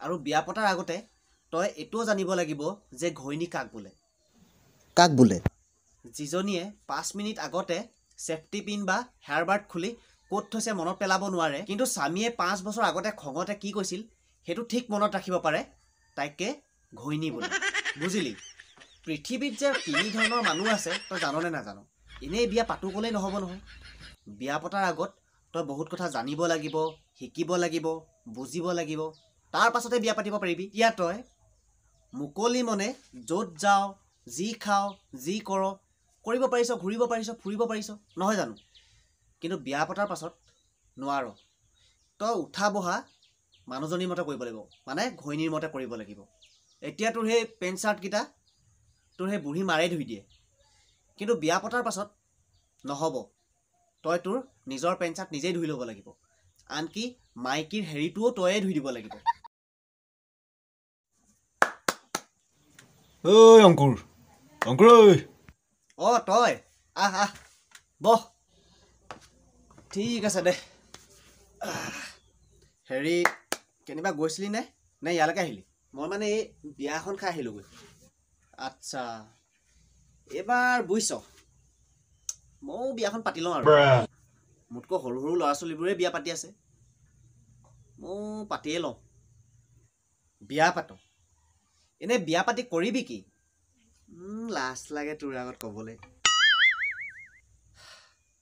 আৰু বিয়া পতাৰ আগতে তই এটোও জানিব লাগিব যে ঘৈণী কাক বোলে। কাক বোলে? যিজনীয়ে 5 মিনিট আগতে সেফটি পিন বা হেয়াৰ বাৰ্ড খুলি ক'ত থৈছে মনত পেলাব নোৱাৰে, কিন্তু স্বামীয়ে 5 বছৰ আগতে খঙতে কি কৈছিল সেইটো ঠিক মনত ৰাখিব পাৰে, তাইকে ঘৈণী বোলে। বুজিলি? পৃথিৱীত যে 3 ধৰণৰ মানুহ আছে তই জাননে নাজানো? এনেই বিয়া পাতো ক'লেই নহ'ব নহয়। বিয়া পতাৰ আগত তই বহুত কথা জানিব লাগিব, শিকিব লাগিব, বুজিব লাগিব, তাৰ পাছতে বিয়া পাতিব পাৰিবি। এতিয়া তই মুকলি মনে য'ত যাও, যি খাও, যি কৰ কৰিব পাৰিছ, ঘূৰিব পাৰিছ, ফুৰিব পাৰিছ, নহয় জানো? কিন্তু বিয়া পতাৰ পাছত নোৱাৰ। তই উঠা বহা মানুহজনীৰ মতে কৰিব লাগিব, মানে ঘৈণীৰ মতে কৰিব লাগিব। এতিয়া তোৰ সেই পেণ্ট চাৰ্টকেইটা তোৰ সেই বুঢ়ী মাৰে ধুই দিয়ে, কিন্তু বিয়া পতাৰ পাছত নহ'ব। তই তোৰ নিজৰ পেণ্ট চাৰ্ট নিজেই ধুই ল'ব লাগিব, আনকি মাইকীৰ হেৰিটোও তয়ে ধুই দিব লাগিব। ঐ অংকুৰ, অংকুৰ ঐ। তই আহ আহ বহ। ঠিক আছে দে। হেৰি কেনিবা গৈছিলি নে ইয়ালৈকে আহিলি? মই মানে এই বিয়া এখন খাই আহিলোগৈ। আচ্ছা, এইবাৰ বুজিছ ময়ো বিয়াখন পাতি লওঁ আৰু। মোতকৈ সৰু সৰু ল'ৰা ছোৱালীবোৰে বিয়া পাতি আছে, ময়ো পাতিয়ে লওঁ। বিয়া পাতো। এনে বিয়া পাতি কৰিবি কি? লাজ লাগে তোৰ আগত ক'বলৈ।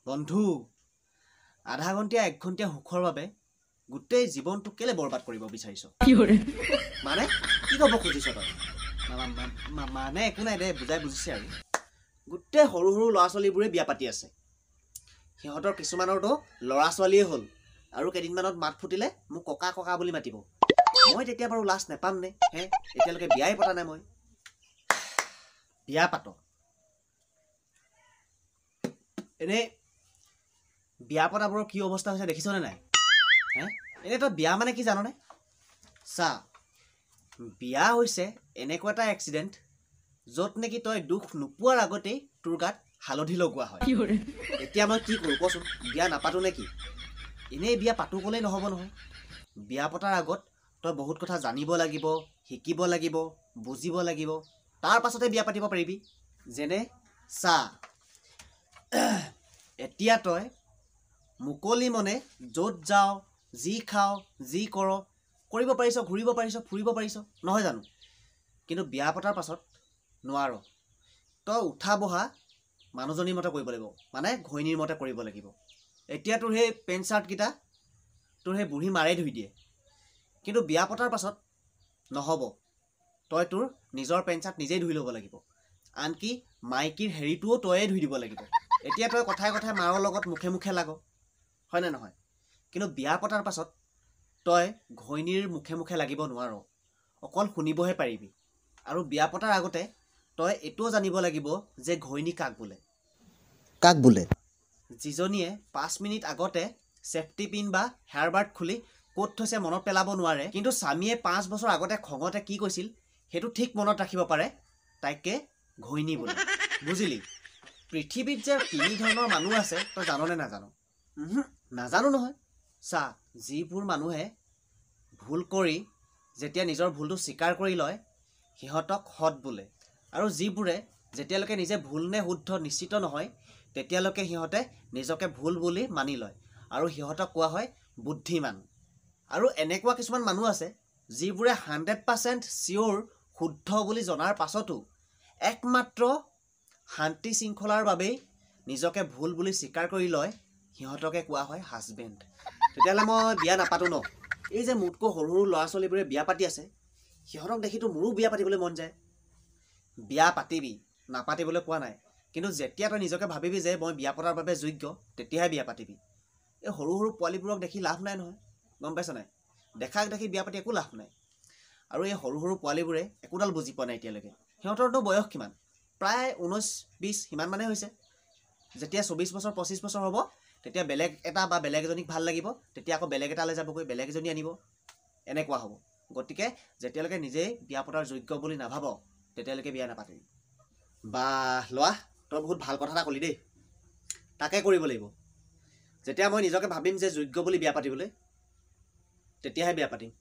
বন্ধু, আধা ঘণ্টীয়া 1 ঘণ্টীয়া সুখৰ বাবে গোটেই জীৱনটো কেলে বৰবাদ কৰিব বিচাৰিছ? মানে কি ক'ব খুজিছ তই? মানে একো নাই দে, বুজাই বুজিছে আৰু। গোটেই সৰু সৰু ল'ৰা ছোৱালীবোৰে বিয়া পাতি আছে। সিহঁতৰ কিছুমানৰতো ল'ৰা ছোৱালীয়ে হ'ল, আৰু কেইদিনমানত মাত ফুটিলে মোক ককা ককা বুলি মাতিব। মই তেতিয়া বাৰু লাজ নেপাম নে? এতিয়ালৈকে বিয়াই পতা নাই মই। বিয়া পাত। এনে বিয়া পতাবোৰৰ কি অৱস্থা হৈছে দেখিছনে নাই? এনে তই বিয়া মানে কি জাননে? চা, বিয়া হৈছে এনেকুৱা এটা এক্সিডেণ্ট য'ত নেকি তই দুখ নোপোৱাৰ আগতেই তোৰ গাত হালধি লগোৱা হয়। এতিয়া মই কি কৰোঁ কচোন? বিয়া নাপাতো নে কি? এনেই বিয়া পাতো ক'লেই নহ'ব নহয়। বিয়া পতাৰ আগত তই বহুত কথা জানিব লাগিব, শিকিব লাগিব, বুজিব লাগিব, তাৰ পাছতে বিয়া পাতিব পাৰিবি। যেনে চা, এতিয়া তই মুকলি মনে য'ত যাও, যি খাও, যি কৰ কৰিব পাৰিছ, ঘূৰিব পাৰিছ, ফুৰিব পাৰিছ, নহয় জানো? কিন্তু বিয়া পতাৰ পাছত নোৱাৰ। তই উঠা বহা মানুহজনীৰ মতে কৰিব লাগিব, মানে ঘৈণীৰ মতে কৰিব লাগিব। এতিয়া তোৰ সেই পেণ্ট চাৰ্টকেইটা তোৰ সেই বুঢ়ী মাৰে ধুই দিয়ে, কিন্তু বিয়া পতাৰ পাছত নহ'ব। তই তোৰ নিজৰ পেণ্ট চাৰ্ট নিজেই ধুই ল'ব লাগিব, আনকি মাইকীৰ হেৰিটোও তয়ে ধুই দিব লাগিব। এতিয়া তই কথাই কথাই মাৰৰ লগত মুখে মুখে লাগ, হয়নে নহয়? কিন্তু বিয়া পতাৰ পাছত তই ঘৈণীৰ মুখে মুখে লাগিব নোৱাৰ, অকল শুনিবহে পাৰিবি। আৰু বিয়া পতাৰ আগতে তই এটোও জানিব লাগিব যে ঘৈণী কাক বোলে। কাক বোলে? যিজনীয়ে 5 মিনিট আগতে সেফটি পিন বা হেয়াৰ বাৰ্ড খুলি ক'ত থৈছে মনত পেলাব নোৱাৰে, কিন্তু স্বামীয়ে 5 বছৰ আগতে খঙতে কি কৈছিল সেইটো ঠিক মনত ৰাখিব পাৰে, তাইকে ঘৈণী বোলে। বুজিলি? পৃথিৱীত যে 3 ধৰণৰ মানুহ আছে তই জাননে নাজানো? নাজানো নহয়। চা, যিবোৰ মানুহে ভুল কৰি যেতিয়া নিজৰ ভুলটো স্বীকাৰ কৰি লয় সিহঁতক সৎ বোলে, আৰু যিবোৰে যেতিয়ালৈকে নিজে ভুল নে শুদ্ধ নিশ্চিত নহয় তেতিয়ালৈকে সিহঁতে নিজকে ভুল বুলি মানি লয়, আৰু সিহঁতক কোৱা হয় বুদ্ধিমান। আৰু এনেকুৱা কিছুমান মানুহ আছে যিবোৰে 100% চিয়'ৰ শুদ্ধ বুলি জনাৰ পাছতো একমাত্ৰ শান্তি শৃংখলাৰ বাবেই নিজকে ভুল বুলি স্বীকাৰ কৰি লয়, সিহঁতকে কোৱা হয় হাজবেণ্ড। তেতিয়াহ'লে মই বিয়া নাপাতো ন? এই যে মোতকৈ সৰু সৰু ল'ৰা ছোৱালীবোৰে বিয়া পাতি আছে, সিহঁতক দেখিতো মোৰো বিয়া পাতিবলৈ মন যায়। বিয়া পাতিবি, নাপাতিবলৈ কোৱা নাই, কিন্তু যেতিয়া তই নিজকে ভাবিবি যে মই বিয়া পতাৰ বাবে যোগ্য, তেতিয়াহে বিয়া পাতিবি। এই সৰু সৰু পোৱালীবোৰক দেখি লাভ নাই নহয়, গম পাইছ নাই? দেখাক দেখি বিয়া পাতি একো লাভ নাই। আৰু এই সৰু সৰু পোৱালীবোৰে একোডাল বুজি পোৱা নাই এতিয়ালৈকে। সিহঁতৰতো বয়স কিমান? প্ৰায় 19-20 সিমান মানে হৈছে। যেতিয়া 24 বছৰ 25 বছৰ হ'ব তেতিয়া বেলেগ এটা বা বেলেগ এজনীক ভাল লাগিব, তেতিয়া আকৌ বেলেগ এটালৈ যাবগৈ, বেলেগ এজনী আনিব, এনেকুৱা হ'ব। গতিকে যেতিয়ালৈকে নিজেই বিয়া পতাৰ যোগ্য বুলি নাভাব তেতিয়ালৈকে বিয়া নাপাতিবি। বাহ লোৱা, তই বহুত ভাল কথা এটা ক'লি দেই। তাকে কৰিব লাগিব। যেতিয়া মই নিজকে ভাবিম যে যোগ্য বুলি বিয়া পাতিবলৈ, তেতিয়াহে বিয়া পাতিম।